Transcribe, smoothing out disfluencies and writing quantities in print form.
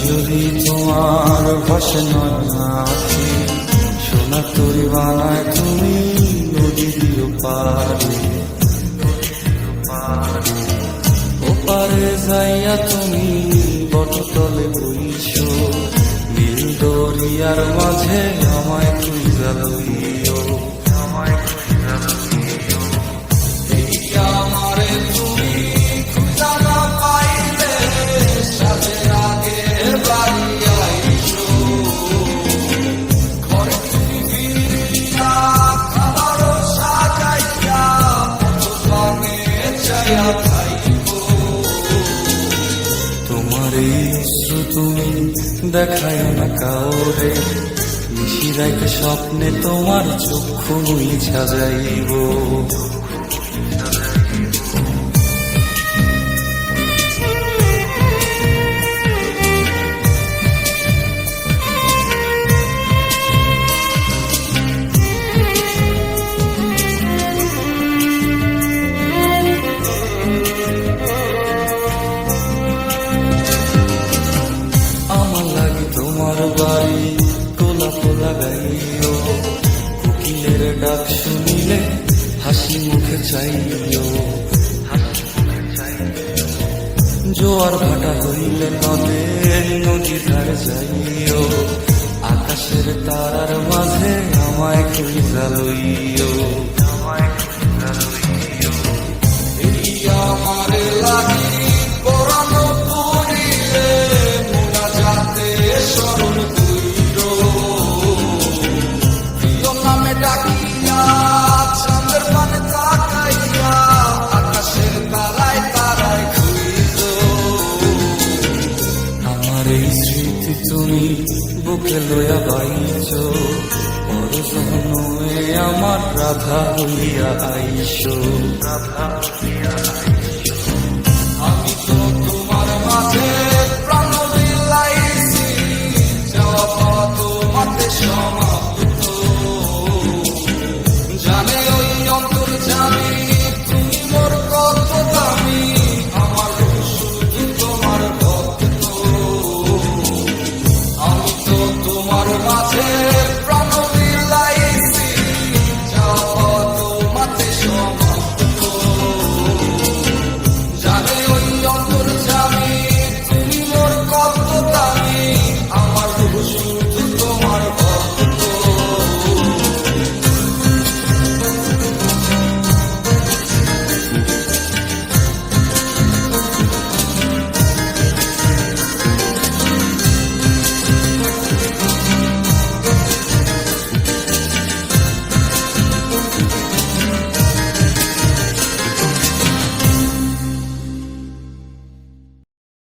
যদি তোমার ভাষে নয় সোনা তরি বানায় তুমি নদী দিও পারে, ওপারে যাইয়া তুমি বটতলে বইছো, নীল দরিয়ার মাঝে আমায় খুঁজা লইও, আমায় খুঁজা লইও। এই আমারে তুমি খুঁজা না পাইলে সাথে আগে বাড়ি আইছো, ঘরে তুমি বিনা খাবারও সাজাইয়া পানে চাইয়া তোমার এই অশ্রু তুমি দেখায় না কাউরে, নিশিরাইতে স্বপ্নে তোমার চক্ষু মুইছা যাইব। তোমার বাড়ি গোলাপ লাগাইও, কোকিলের ডাক শুনিলে হাসি মুখে চাইও, জোয়ার ভাটা হইলে নদে নদীর ধারে যাইও, আকাশের তারার মাঝে আমায় খুঁজা লইও, আমায় খুঁজা লইও। এই আমারে লাগি পরানো পুরিলে মোনা যাতে স্মরণ কইরো, প্রিয় নামে ডাকিয়া চাঁদের পানে তাকাইয়া আকাশের তারায় তারায় খুঁজো। আমার এই স্মৃতি তুমি বুকে লইয়া বাইছো, বড় জহ্নয়ে আমার রাধা হইয়া আইসো, রাধা হইয়া আইসো।